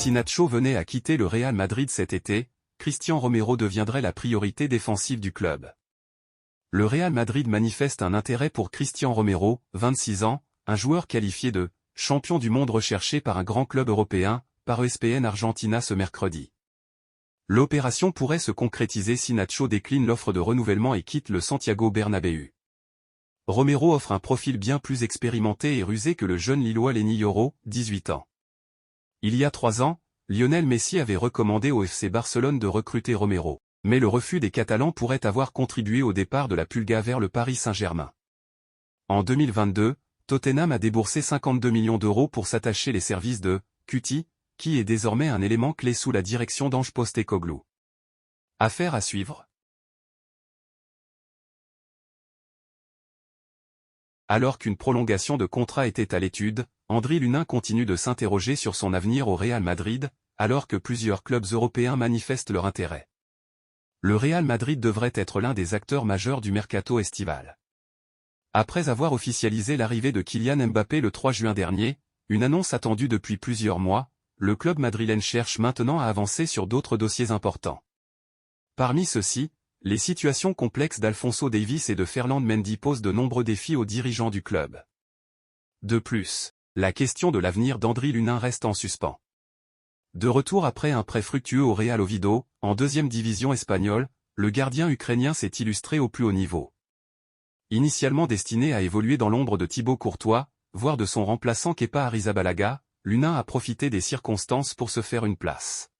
Si Nacho venait à quitter le Real Madrid cet été, Cristian Romero deviendrait la priorité défensive du club. Le Real Madrid manifeste un intérêt pour Cristian Romero, 26 ans, un joueur qualifié de « champion du monde » recherché par un grand club européen, par ESPN Argentina ce mercredi. L'opération pourrait se concrétiser si Nacho décline l'offre de renouvellement et quitte le Santiago Bernabéu. Romero offre un profil bien plus expérimenté et rusé que le jeune Lillois Lenny Yoro, 18 ans. Il y a 3 ans, Lionel Messi avait recommandé au FC Barcelone de recruter Romero, mais le refus des Catalans pourrait avoir contribué au départ de la Pulga vers le Paris Saint-Germain. En 2022, Tottenham a déboursé 52 millions d'euros pour s'attacher les services de Cuti, qui est désormais un élément clé sous la direction d'Ange Postecoglou. Affaire à suivre. Alors qu'une prolongation de contrat était à l'étude, Andriy Lunin continue de s'interroger sur son avenir au Real Madrid, alors que plusieurs clubs européens manifestent leur intérêt. Le Real Madrid devrait être l'un des acteurs majeurs du mercato estival. Après avoir officialisé l'arrivée de Kylian Mbappé le 3 juin dernier, une annonce attendue depuis plusieurs mois, le club madrilène cherche maintenant à avancer sur d'autres dossiers importants. Parmi ceux-ci, les situations complexes d'Alphonso Davies et de Ferland Mendy posent de nombreux défis aux dirigeants du club. De plus, la question de l'avenir d'Andriy Lunin reste en suspens. De retour après un prêt fructueux au Real Oviedo, en deuxième division espagnole, le gardien ukrainien s'est illustré au plus haut niveau. Initialement destiné à évoluer dans l'ombre de Thibaut Courtois, voire de son remplaçant Kepa Arrizabalaga, Lunin a profité des circonstances pour se faire une place.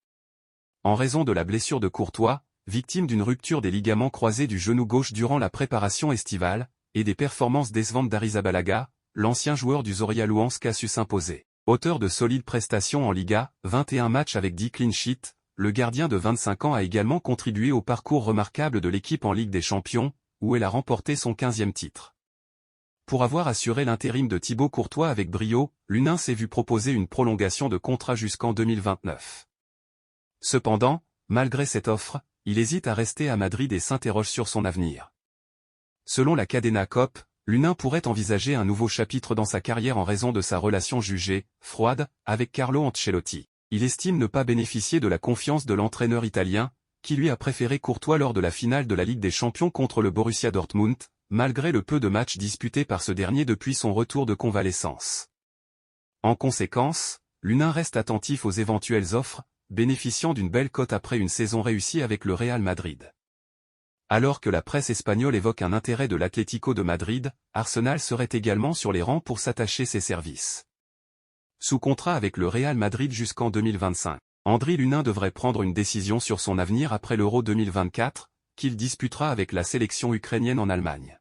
En raison de la blessure de Courtois, victime d'une rupture des ligaments croisés du genou gauche durant la préparation estivale, et des performances décevantes d'Arrizabalaga, l'ancien joueur du Zorya Luhansk a su s'imposer. Auteur de solides prestations en Liga, 21 matchs avec 10 clean sheets, le gardien de 25 ans a également contribué au parcours remarquable de l'équipe en Ligue des Champions, où elle a remporté son 15e titre. Pour avoir assuré l'intérim de Thibaut Courtois avec brio, Lunin s'est vu proposer une prolongation de contrat jusqu'en 2029. Cependant, malgré cette offre, il hésite à rester à Madrid et s'interroge sur son avenir. Selon la Cadena COP, Lunin pourrait envisager un nouveau chapitre dans sa carrière en raison de sa relation jugée « froide » avec Carlo Ancelotti. Il estime ne pas bénéficier de la confiance de l'entraîneur italien, qui lui a préféré Courtois lors de la finale de la Ligue des Champions contre le Borussia Dortmund, malgré le peu de matchs disputés par ce dernier depuis son retour de convalescence. En conséquence, Lunin reste attentif aux éventuelles offres, bénéficiant d'une belle cote après une saison réussie avec le Real Madrid. Alors que la presse espagnole évoque un intérêt de l'Atlético de Madrid, Arsenal serait également sur les rangs pour s'attacher ses services. Sous contrat avec le Real Madrid jusqu'en 2025, Andriy Lunin devrait prendre une décision sur son avenir après l'Euro 2024, qu'il disputera avec la sélection ukrainienne en Allemagne.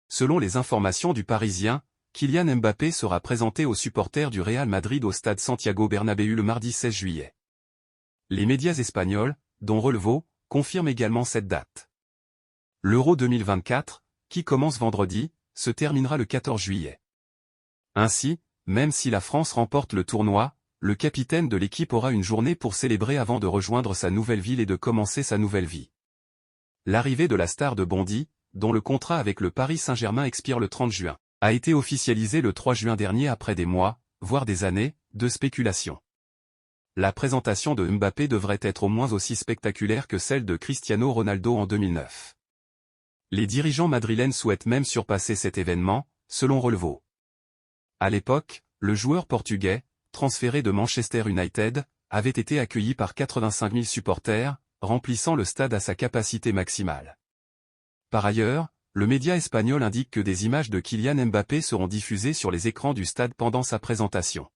Selon les informations du Parisien, Kylian Mbappé sera présenté aux supporters du Real Madrid au stade Santiago Bernabéu le mardi 16 juillet. Les médias espagnols, dont Relevo, confirment également cette date. L'Euro 2024, qui commence vendredi, se terminera le 14 juillet. Ainsi, même si la France remporte le tournoi, le capitaine de l'équipe aura une journée pour célébrer avant de rejoindre sa nouvelle ville et de commencer sa nouvelle vie. L'arrivée de la star de Bondy, dont le contrat avec le Paris Saint-Germain expire le 30 juin, a été officialisée le 3 juin dernier après des mois, voire des années, de spéculation. La présentation de Mbappé devrait être au moins aussi spectaculaire que celle de Cristiano Ronaldo en 2009. Les dirigeants madrilènes souhaitent même surpasser cet événement, selon Relevo. À l'époque, le joueur portugais, transféré de Manchester United, avait été accueilli par 85 000 supporters, remplissant le stade à sa capacité maximale. Par ailleurs, le média espagnol indique que des images de Kylian Mbappé seront diffusées sur les écrans du stade pendant sa présentation.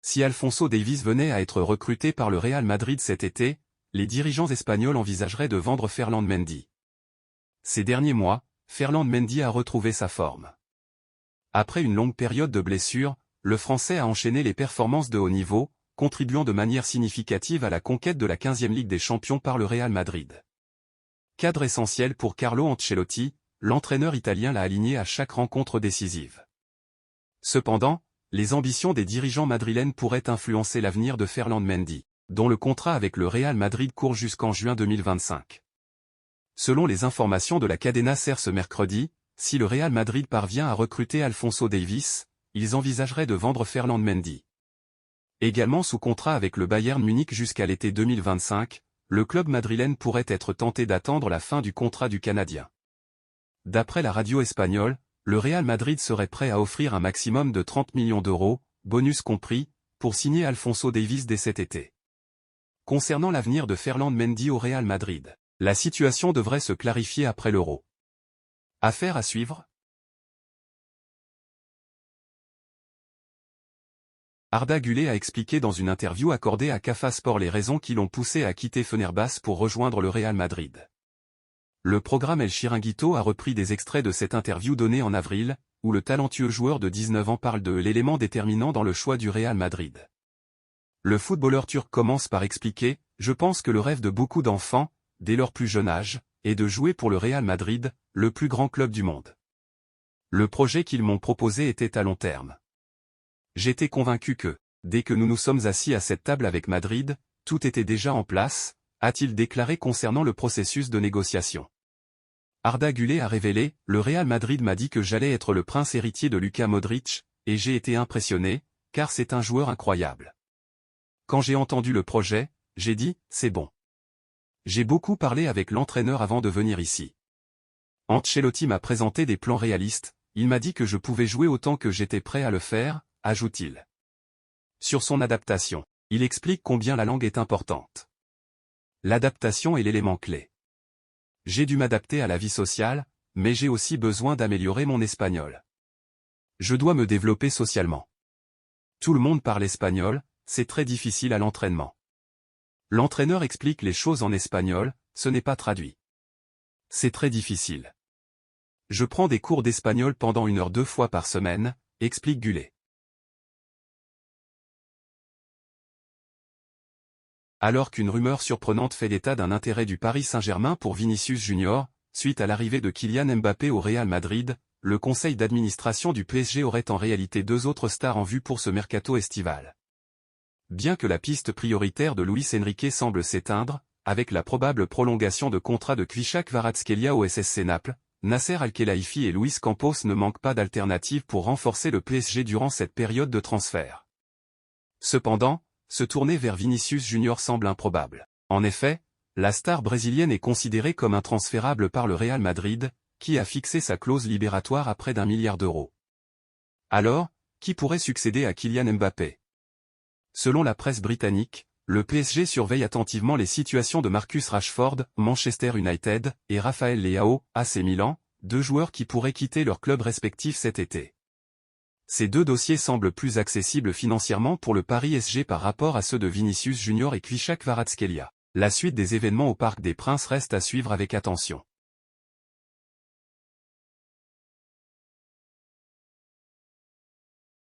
Si Alphonso Davies venait à être recruté par le Real Madrid cet été, les dirigeants espagnols envisageraient de vendre Ferland Mendy. Ces derniers mois, Ferland Mendy a retrouvé sa forme. Après une longue période de blessure, le Français a enchaîné les performances de haut niveau, contribuant de manière significative à la conquête de la 15e Ligue des Champions par le Real Madrid. Cadre essentiel pour Carlo Ancelotti, l'entraîneur italien l'a aligné à chaque rencontre décisive. Cependant, les ambitions des dirigeants madrilènes pourraient influencer l'avenir de Ferland Mendy, dont le contrat avec le Real Madrid court jusqu'en juin 2025. Selon les informations de la Cadena Ser ce mercredi, si le Real Madrid parvient à recruter Alphonso Davies, ils envisageraient de vendre Ferland Mendy. Également sous contrat avec le Bayern Munich jusqu'à l'été 2025, le club madrilène pourrait être tenté d'attendre la fin du contrat du Canadien. D'après la radio espagnole, le Real Madrid serait prêt à offrir un maximum de 30 millions d'euros, bonus compris, pour signer Alphonso Davies dès cet été. Concernant l'avenir de Ferland Mendy au Real Madrid, la situation devrait se clarifier après l'Euro. Affaire à suivre. Arda Güler a expliqué dans une interview accordée à Cafa Sport les raisons qui l'ont poussé à quitter Fenerbahçe pour rejoindre le Real Madrid. Le programme El Chiringuito a repris des extraits de cette interview donnée en avril, où le talentueux joueur de 19 ans parle de l'élément déterminant dans le choix du Real Madrid. Le footballeur turc commence par expliquer « Je pense que le rêve de beaucoup d'enfants, dès leur plus jeune âge, est de jouer pour le Real Madrid, le plus grand club du monde. Le projet qu'ils m'ont proposé était à long terme. J'étais convaincu que, dès que nous nous sommes assis à cette table avec Madrid, tout était déjà en place », a-t-il déclaré concernant le processus de négociation. Arda Güler a révélé « Le Real Madrid m'a dit que j'allais être le prince héritier de Luka Modric, et j'ai été impressionné, car c'est un joueur incroyable. Quand j'ai entendu le projet, j'ai dit « c'est bon ». J'ai beaucoup parlé avec l'entraîneur avant de venir ici. Ancelotti m'a présenté des plans réalistes, il m'a dit que je pouvais jouer autant que j'étais prêt à le faire, ajoute-t-il. Sur son adaptation, il explique combien la langue est importante. L'adaptation est l'élément clé. J'ai dû m'adapter à la vie sociale, mais j'ai aussi besoin d'améliorer mon espagnol. Je dois me développer socialement. Tout le monde parle espagnol, c'est très difficile à l'entraînement. L'entraîneur explique les choses en espagnol, ce n'est pas traduit. C'est très difficile. Je prends des cours d'espagnol pendant 1 heure 2 fois par semaine, explique Güler. Alors qu'une rumeur surprenante fait l'état d'un intérêt du Paris Saint-Germain pour Vinicius Junior, suite à l'arrivée de Kylian Mbappé au Real Madrid, le conseil d'administration du PSG aurait en réalité 2 autres stars en vue pour ce mercato estival. Bien que la piste prioritaire de Luis Enrique semble s'éteindre, avec la probable prolongation de contrat de Krishak Kvaratskhelia au SSC Naples, Nasser Al-Khelaifi et Luis Campos ne manquent pas d'alternatives pour renforcer le PSG durant cette période de transfert. Cependant, se tourner vers Vinicius Junior semble improbable. En effet, la star brésilienne est considérée comme intransférable par le Real Madrid, qui a fixé sa clause libératoire à près d'1 milliard d'euros. Alors, qui pourrait succéder à Kylian Mbappé? Selon la presse britannique, le PSG surveille attentivement les situations de Marcus Rashford, Manchester United, et Raphaël Leao, AC Milan, 2 joueurs qui pourraient quitter leur club respectif cet été. Ces 2 dossiers semblent plus accessibles financièrement pour le Paris SG par rapport à ceux de Vinicius Junior et Krishak Kvaratskhelia. La suite des événements au Parc des Princes reste à suivre avec attention.